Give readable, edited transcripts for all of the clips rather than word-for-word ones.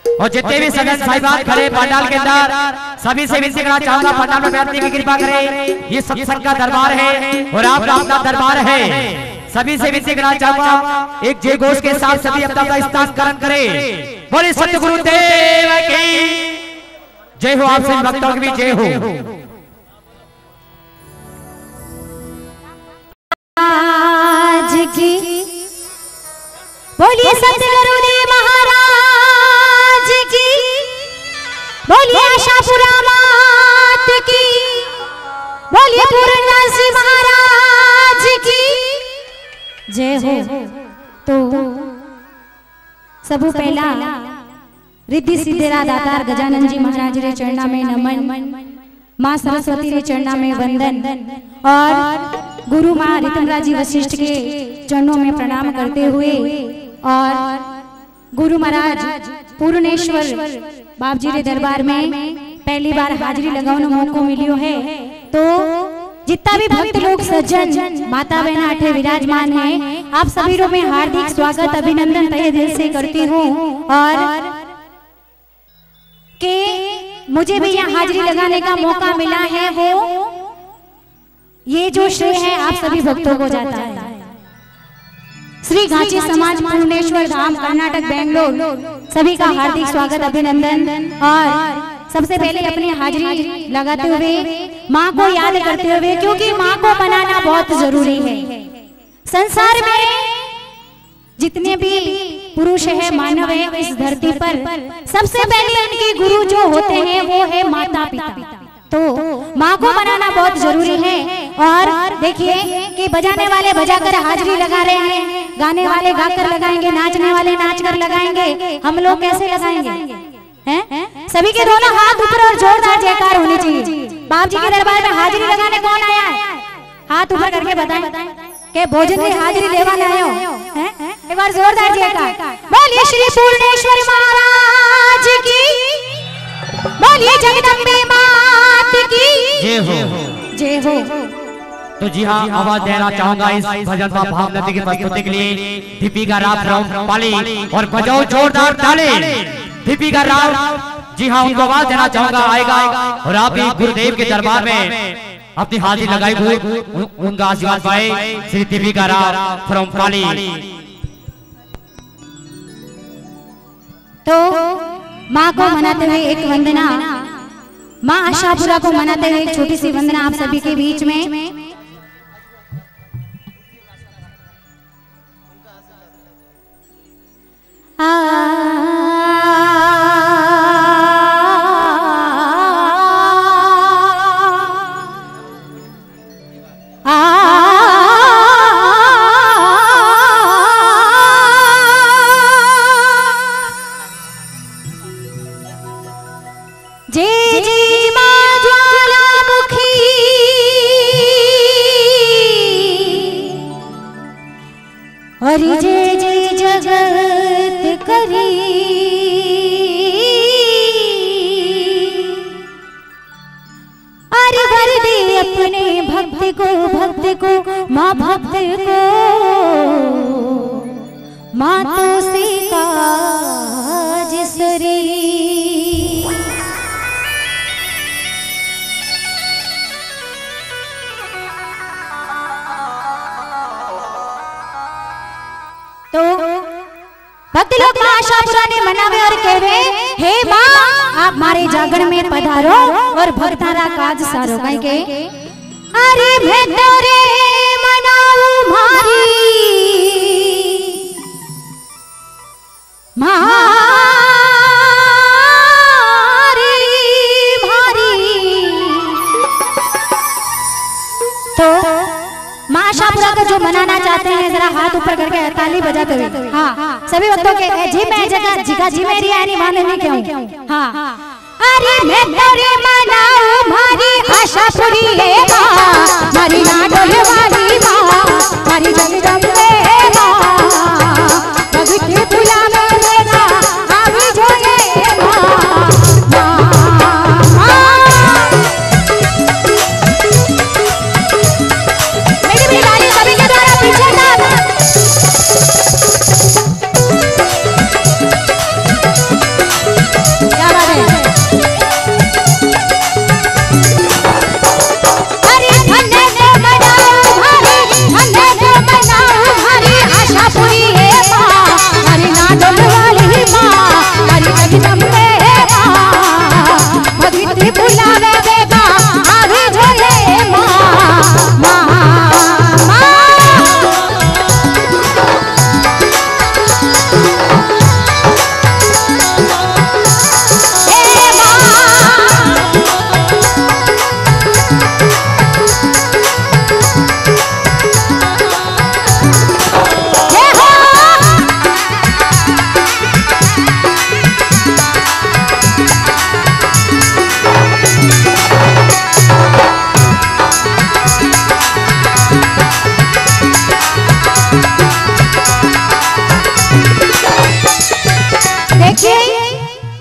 और जितने भी सदन साहिबान खड़े पंडाल के अंदर सभी से विनती करना चाहूंगा, पंडाल में बैठने की कृपा करें। ये सत्संग का दरबार है और आपका अपना दरबार है। सभी से विनती करना चाहूंगा एक जय घोष के साथ सभी अपना स्नान करें। बोले सतगुरु देव की जय हो। आप सभी भक्तों की भी जय हो। आज की बोलिए सतगुरु देव महाराज की, बोलिए आशापुरा मात की, बोलिए पूर्णदास महाराज की जय हो। तो सबू पहला रिद्धि सिद्धेरा दातार गजानन जी महाराज रे चरणा में नमन, माँ सरस्वती रे चरणा में वंदन और गुरु माँ ऋतमराज जी वशिष्ठ के चरणों में प्रणाम करते हुए और गुरु महाराज पूर्णेश्वर बाप जी के दरबार में पहली बार हाजिरी लगाने मौको मिलियो है। तो जितना भी भक्त लोग सज्जन माता बहना अठे विराजमान है, आप सभी लोग में हार्दिक स्वागत अभिनंदन तहे दिल से करती हूँ और कि मुझे भी यहाँ हाजिरी लगाने का मौका मिला है, वो ये जो श्रेय है आप सभी भक्तों को जाता है। श्री घाची समाज पूर्णेश्वर धाम कर्नाटक बेंगलोर सभी का हार्दिक स्वागत अभिनंदन और सबसे पहले अपनी हाजिरी लगाते हुए माँ को याद करते हुए, क्योंकि माँ को मनाना बहुत जरूरी है। संसार में जितने भी पुरुष है मानव है इस धरती पर, सबसे पहले इनके गुरु जो होते हैं वो है माता पिता। तो माँ को मनाना बहुत जरूरी है। और देखिए कि बजाने वाले बजाकर हाजिरी लगा रहे हैं, गाने वाले गाकर लगाएंगे, नाचने वाले नाचकर लगाएंगे, हम लोग कैसे लगाएंगे हैं? सभी के दोनों हाथ ऊपर और जोरदार जयकार होनी चाहिए। बाप जी के दरबार में हाजिरी लगाने कौन आया है? हाथ ऊपर करके बताएं कि भोजन की हाजिरी लेवाने आए हो हैं? एक बार जोरदार जयकार। बोलिए श्री पूर्णेश्वर महाराज की, बोलिए जगदम्बे मात की जय हो। जय हो। तो जी हाँ, आवाज देना चाहूंगा इस भजन का भाव नदी की प्रस्तुति के लिए दीपिका राव फ्रॉम पाली, और बजाओ जोरदार ताली दीपिका राव। जी हाँ, उनको आवाज देना चाहूंगा, आएगा और आप भी गुरुदेव के दरबार में अपनी हाजिरी लगाई हुई उनका आशीर्वाद पाए। श्री दीपिका राव फ्रॉम पाली। तो माँ को मनाते हुए एक वंदना, माँ आशापुरा को मनाते हुए एक छोटी सी वंदना आप सभी के बीच में। जय जय माँ ज्वालामुखी, और जय जय जगत करी, अरे भर दे अपने भक्त को माँ भक्त को, माँ तो से काज सरी। तो भक्त लोग माँ आशापुरा ने मनावे और कहवे, हे माँ आप मारे जागरण में पधारो और भक्तारा काज सारो। कहीं के अरे मैं तोरे मनाऊ मारी माँ आशापुरा को जो मनाना चाहते हैं जरा हाथ ऊपर करके ताली बजाते हुए। हाँ सभी भक्तों के जी मैं जगह जिगा जी मेरी आनी माने नहीं क्यों। हाँ अरे मैं तेरे मनाऊं मारी आशापुरी है माँ, मारी नाडोल वाली माँ, मारी जगदम्बे माँ, भगत तुला में मेरा आवी जो ये माँ।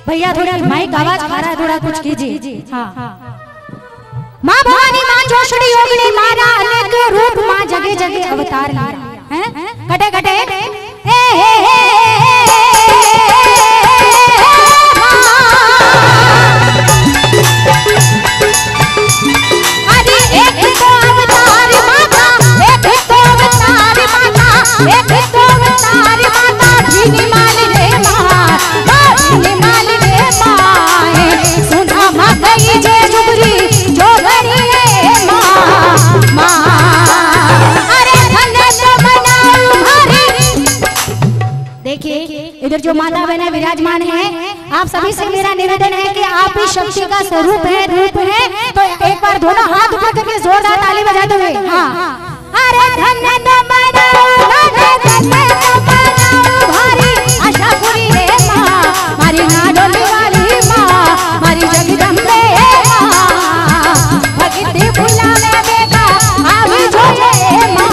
भैया थोड़ा माइक आवाज खा रहा है, थोड़ा कुछ कीजिए। हाँ माँ भवानी माँ जोशड़ी योगिनी मारा अनेक रूप माँ जगह जगह अवतार लिया हैं कटे कटे अरे एक तो अवतार माता एक तो अवतार माता एक तो अवतार माता धीनी माली रे माँ धीनी माली रे माँ सुना माँ गई जे जुगरी इधर जो माता बहन विराजमान है, आप सभी से मेरा निवेदन है कि आप ही शक्ति का स्वरूप है, रूप है, तो एक बार दोनों हाथ ऊपर करके जोरदार ताली बजाते हुए हाँ अरे धन्य तो भारी आशापुरी रे माँ मारी नाडोली वाली माँ मारी जगदम्बे माँ भक्ति बुलाने बेटा आवी जोए माँ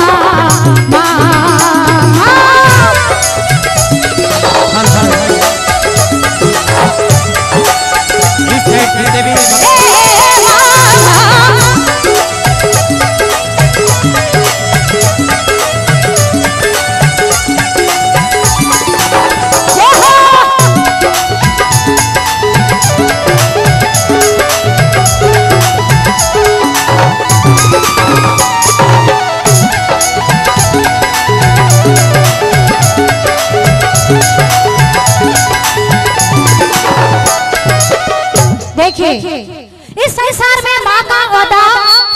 इस संसार में माँ का ओहदा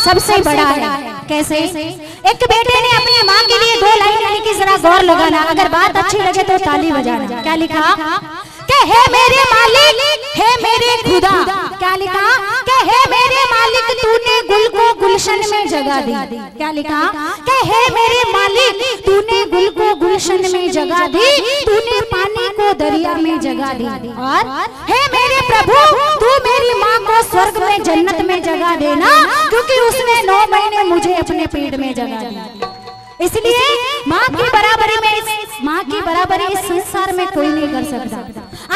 सबसे बड़ा है। कैसे? एक बेटे ने अपनी माँ के लिए 2 लाइन यानी कि जरा गौर लगाना, अगर बात अच्छी लगे तो ताली बजाना। क्या लिखा कि हे मेरे मालिक हे मेरे खुदा, क्या लिखा कि हे मेरे मालिक तूने गुल को गुलशन में जगा दी। क्या लिखा कि हे मेरे मालिक तूने गुल को गुलशन में जगा दी, तूने पानी को दरिया में जगा दी, और हे मेरे प्रभु तू मेरी माँ को स्वर्ग में जन्नत में जगा देना, क्योंकि उसने 9 महीने मुझे अपने पेट में जगा दिया। इसलिए माँ की बराबरी इस संसार में कोई नहीं कर सकता।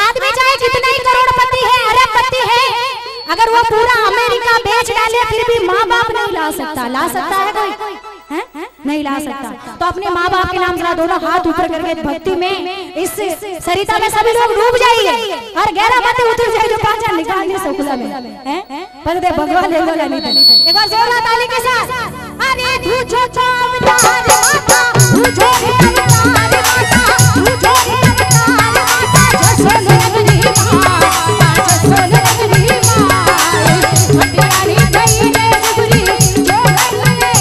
आदमी चाहे कितना ही करोड़पति है, अरबपति है, अगर वो पूरा अमेरिका बेच डाले फिर भी माँ बाप नहीं ला सकता। ला सकता है कोई? नहीं ला सकता। तो अपने माँ बाप के नाम जरा दोनों हाथ ऊपर करके भक्ति में इस सरिता में सभी लोग डूब जाइए और 11 बातें उतर जाए जो 5 निकालने सकुला में पर दे भगवान ले लो नहीं। एक बार जोरदार ताली के साथ अरे तू जो अवतार माता तू जो अवतार माता तू जो अवतार माता जसो लगनी माँ जसो लगनी माँ भटियारी गई रे जुगरी जो लगने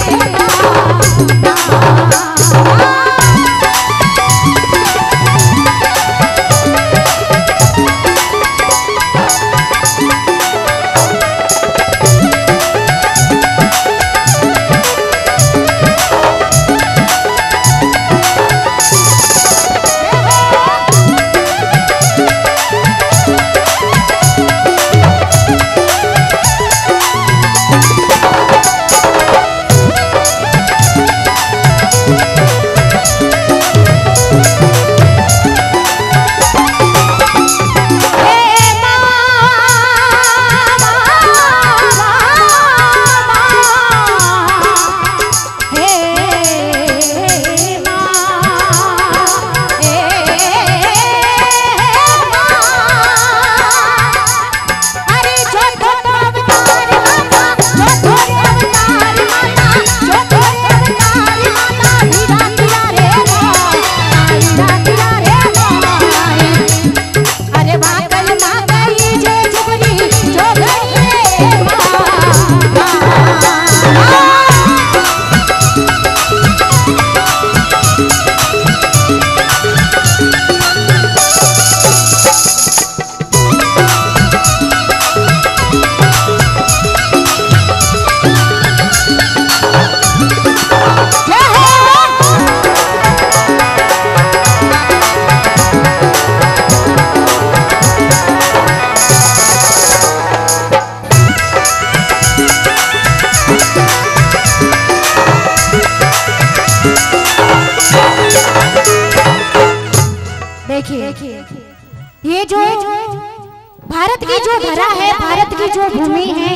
भारत की जो धरा है, भारत की जो भूमि है,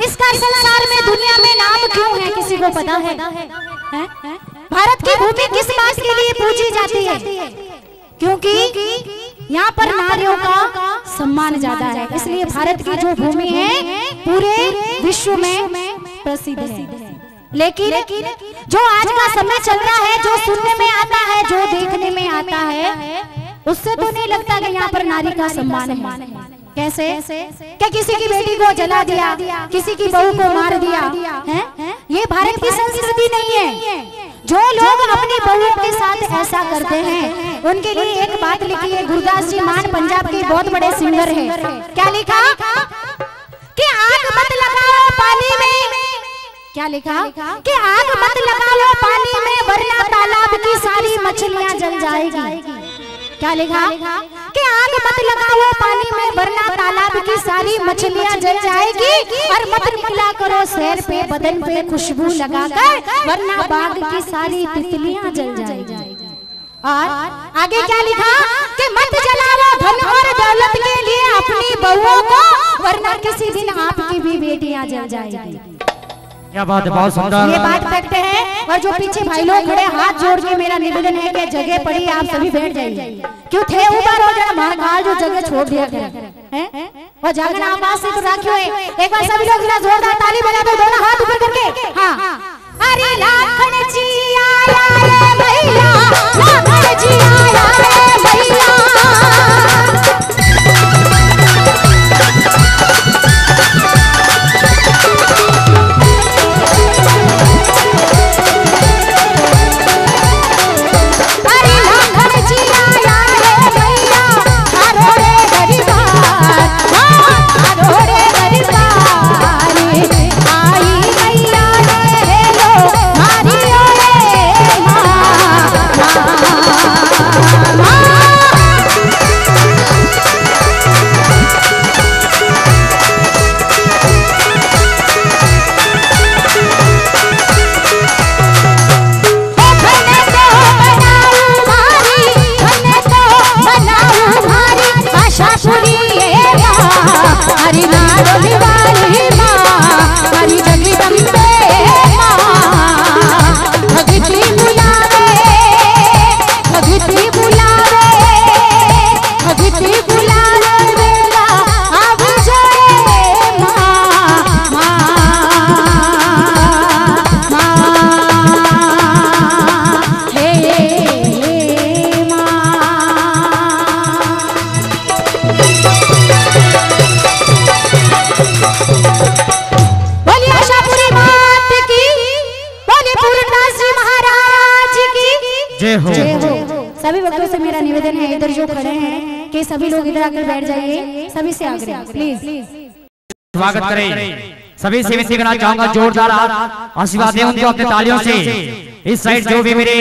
इसका संसार में दुनिया में नाम क्यों है, किसी को पता है? भारत की भूमि किस बात के लिए पूजी जाती है? क्योंकि यहाँ पर नारियों का सम्मान ज्यादा है, इसलिए भारत की जो भूमि है पूरे विश्व में प्रसिद्ध है। लेकिन जो आज का समय चल रहा है, जो सुनने में आता है, जो देखने में आता है, उससे तो नहीं लगता कि यहाँ पर नारी का सम्मान है। कैसे? क्या किसी की बेटी को जला दिया, किसी की बहू को मार दिया है? ये भारत की संस्कृति नहीं है। जो लोग अपनी बहुओं के साथ ऐसा करते हैं, उनके लिए एक बात लिखी है गुरदास जी मान, पंजाब के बहुत बड़े सिंगर है। क्या लिखा? कि आग मत लगाओ पानी में। क्या लिखा? कि आग मत लगाओ पानी में, वरना तालाब की सारी मछलियां जल जाएगी। क्या लिखा? कि आग मत लगाओ पानी में, वरना तालाब की सारी मछलियां जल जाएगी। और मत निकला करो सैर पे, बदन पे खुशबू लगाकर, वरना बाग की सारी तितलियां जल जाएगी। और आगे क्या लिखा? कि मत जलाओ धन और दौलत के लिए अपनी बहुओं को, वरना किसी दिन आपकी भी बेटियां जल जाएगी। क्या बात है, बहुत सुंदर। ये बात फैक्ट है। और जो पीछे भाई लोग खड़े, हाथ जोड़ के मेरा निवेदन है कि जगह पड़ी, आप सभी बैठ जाइए। क्यों थे ऊपर हो जाना, महाकाल जो जगह छोड़ दिया है और जागना आवाज से तो राखियो है। एक बार सभी लोग जोरदार ताली बजा दो, दोनों हाथ ऊपर करके। हाँ, अरे लाखन जी आया रे भैया, लाखन जी आया रे भैया। सभी भक्तों से मेरा निवेदन है, इधर जो खड़े हैं कि सभी लोग इधर आकर बैठ जाइए, सभी से आग्रह प्लीज। स्वागत करें, सभी से विनती करना चाहूंगा जोरदार आशीर्वाद दें उनको अपने तालियों से। इस साइड जो भी मेरे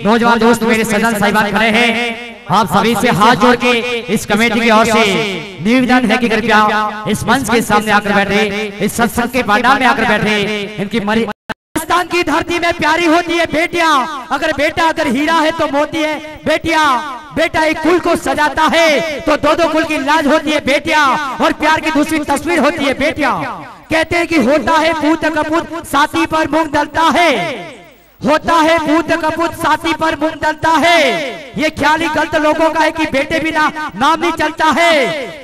नौजवान दोस्त, मेरे सज्जन साहिबान खड़े हैं, आप सभी से हाथ जोड़ के इस कमेटी की ओर से निवेदन है कि कृपया इस मंच के सामने आकर बैठे, इस सत्संग के पंडाल में आकर बैठे। इनकी हिंदुस्तान की धरती में प्यारी होती है बेटियां। अगर बेटा अगर हीरा है तो मोती है बेटियां। बेटा एक कुल को सजाता है तो दो दो कुल की लाज होती है बेटियां। और प्यार की दूसरी तस्वीर होती है बेटियां। कहते हैं कि होता है पूत कपूत साथी पर मूंग डलता है, होता है पूत कपूत साथी पर मूंग डलता है। ये ख्याल ही गलत लोगों का है कि बेटे बिना नाम नहीं चलता है।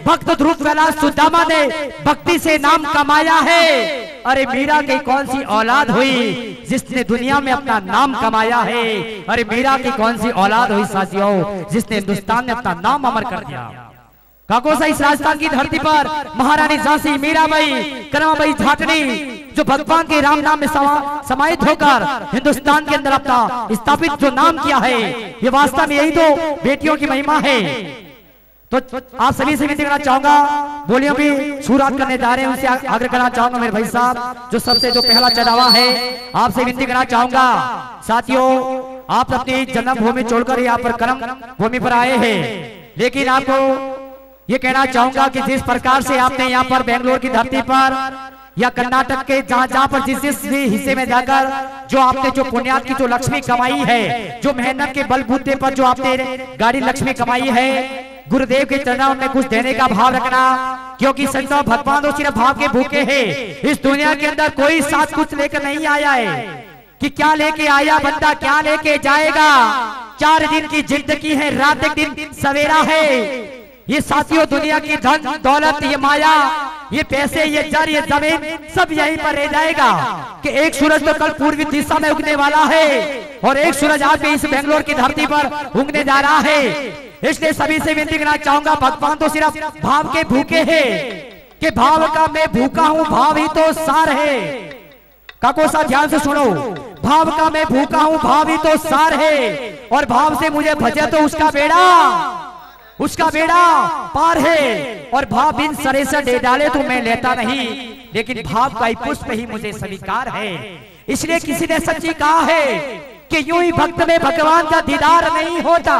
भक्त ध्रुव कैलाश सुदामा ने भक्ति से नाम कमाया है। अरे मीरा की कौन सी औलाद हुई जिसने दुनिया में अपना नाम कमाया है। अरे मीरा की कौन सी औलाद हुई साथियों जिसने हिंदुस्तान में अपना नाम अमर कर दिया। काकोसा इस राजस्थान की धरती पर महारानी झांसी, मीराबाई, कनवाबाई झाकड़ी जो भगवान के राम नाम में समाहित होकर हिंदुस्तान के अंदर अपना स्थापित जो नाम किया है, ये वास्तव में यही तो बेटियों की महिमा है। तो आप सभी से विनती करना चाहूंगा, बोलियों भी शुरुआत करने जा रहे हैं, उनसे आग्रह करना चाहूंगा मेरे भाई साहब जो सबसे जो पहला चढ़ावा है, आपसे विनती करना चाहूंगा साथियों, आप अपनी जन्मभूमि छोड़कर यहाँ पर कर्म भूमि पर आए हैं, लेकिन आपको ये कहना चाहूंगा कि जिस प्रकार से आपने यहाँ पर बेंगलोर की धरती पर या कर्नाटक के जहां पर जिस भी हिस्से में जाकर जो आपने जो पुण्यात की जो लक्ष्मी कमाई है, जो मेहनत के बलबूते पर जो आपने गाड़ी लक्ष्मी कमाई है, गुरुदेव के चरणों में कुछ देने का भाव रखना, क्योंकि संतों भगवान तो सिर्फ भाव के भूखे हैं। इस दुनिया के अंदर कोई साथ कुछ लेकर नहीं आया है कि क्या लेके आया बंदा क्या लेके जाएगा। 4 दिन की जिंदगी है, रात एक दिन सवेरा है। ये साथियों दुनिया की धन दौलत, ये माया, ये पैसे, ये जर, ये जमीन सब यहीं पर रह जाएगा कि एक सूरज तो कल पूर्वी दिशा में उगने वाला है और एक सूरज आज भी इस बेंगलोर की धरती पर उगने जा रहा है। इसलिए सभी से विनती करना चाहूंगा, भगवान तो सिर्फ भाव के भूखे हैं कि भाव का मैं भूखा हूं, भाव ही तो सार है। काको साहब ध्यान से सुनो, भाव का मैं भूखा हूं, भाव ही तो सार है और भाव से मुझे भजे तो उसका बेड़ा पार है। और भाव बिन सरे से दे डाले तो मैं लेता नहीं, लेकिन भाव का ही पुष्प ही मुझे स्वीकार है। इसलिए किसी ने सच्ची कहा है कि यूं ही भक्त में भगवान का दीदार नहीं होता,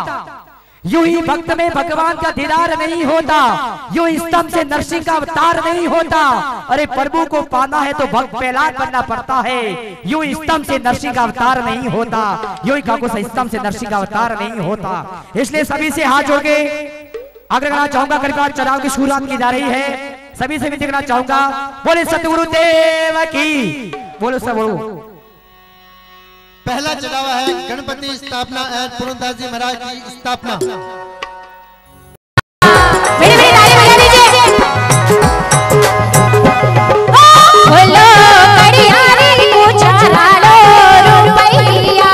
यूं ही भक्त में भगवान का दीदार नहीं होता, यूं स्तंभ से नरसिंह का अवतार नहीं होता। अरे प्रभु को पाना है तो भक्त प्रहलाद बनना पड़ता है, यूं स्तंभ से नरसिंह का अवतार नहीं होता, यूं ही काको से स्तंभ से नरसिंह का अवतार नहीं होता। इसलिए सभी से हाथ जोड़ के आग्रह करना चाहूंगा, कृपा चढ़ाव की शुरुआत की जा रही है। सभी से विनती करना चाहूंगा, बोले सतगुरु देव की, बोलो सब बोलो। पहला चढ़ावा है गणपति स्थापना एंड पूर्णदास जी महाराज की स्थापना। बोलो कड़ियारी को चढ़ा लो रुपैया,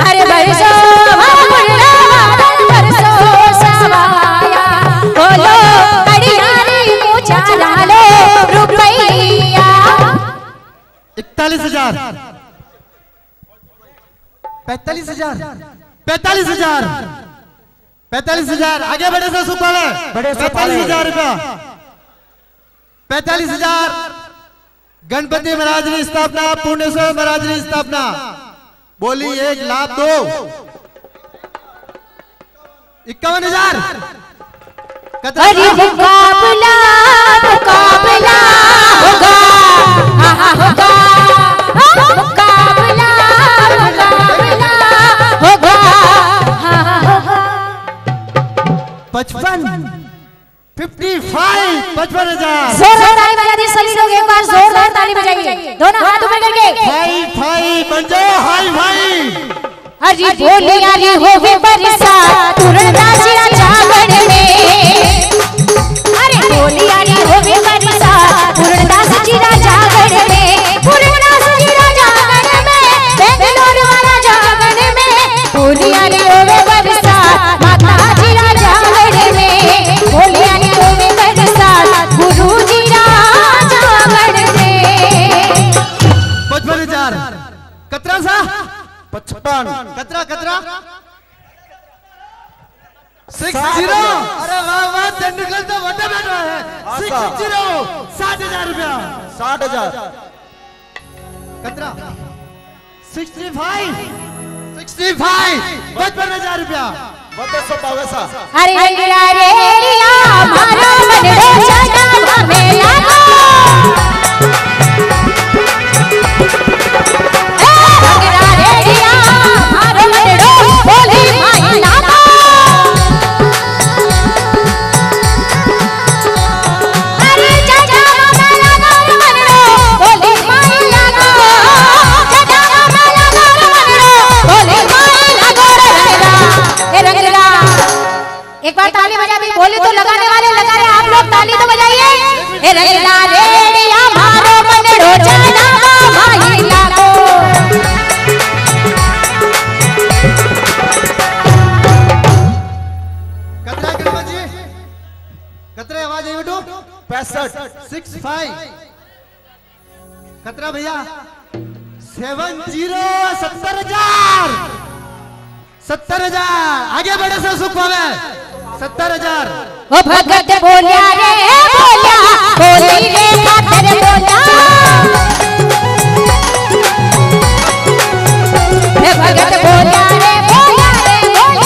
अरे बरसो बरसो सवाया, बोलो कड़ियारी को चढ़ा लो रुपैया। 41,000 45,000 45,000 45,000 आगे बढ़े से सुपाले 45,000 रुपया 45,000 गणपति महाराज की स्थापना, पूर्णेश्वर महाराज की स्थापना। बोली 1 लाख 2 51,000। अरे मुकाबला मुकाबला होगा, होगा मुकाबला मुकाबला होगा। 55,000 जोरदार ताली बजा दी सभी लोग, एक बार जोरदार ताली बजाइए, दोनों हाथ ऊपर करके। भाई बन जाओ हाई भाई। अरे बोली अरे हो वे बरसात पूर्णदास जागरण में, अरे बोली अरे हो वे बरसात पूर्णदास जी जागरण में, पूर्णदास जी जागरण में, बेंगलोर वाला जागरण में। बोली अरे हो वे बरसात माता जी जागरण में, बोली अरे हो वे बरसात गुरु जी जागरण में। 55,000 कतरा सा 55 कतरा 60। अरे वाह वाह, तेंदुलकर तो वड्डा बैठ रहा है। 60 60,000 रुपया 60,000 कतरा 65 55,000 रुपया 52 अरे रेडिया रेडिया मारो मनडो चढ़ावा में लागो, रेडिया रेडिया मारो मनडो बोली माई लागो। अरे चढ़ावा में लागो मनडो बोली माई लागो, चढ़ावा में लागो मनडो बोली माई लागो। रंगला एक बार ताली बजा दी, बोली तो लगाने वाले लगा रहे, आप लोग ताली तो बजाइए। ए रंगला रेडिया मारो मनडो चढ़ावा माई लागो। कतरा गणपत जी कतरे आवाज आई बेटो 65 कतरा भैया 70,000 आगे बढ़े से सुख पावे 70,000। ओ भगत बोलिया रे बोलिया बोली रे खातर बोला, हे भगत बोलिया रे बोलिया बोलिया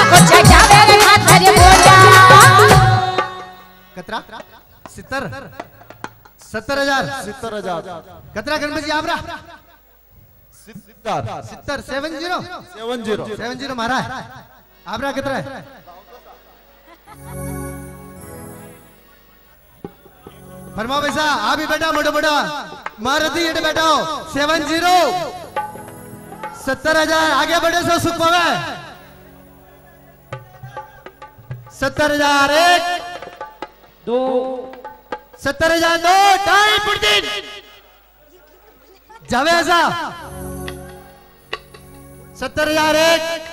ओ चढ़ावे रे खातर बोला। कतरा 70,000 कतरा गणपत जी आप रहा 70 70 मारा है आपरा कितना है फरमा पैसा आप ही बेटा मोटा मोटा मारुति ये बेटा 70 70,000 आगे बढ़े सो सुख पावे 70,000 एक 2 70,000 दो 2.5 फुट दिन जावे ऐसा 70,000 एक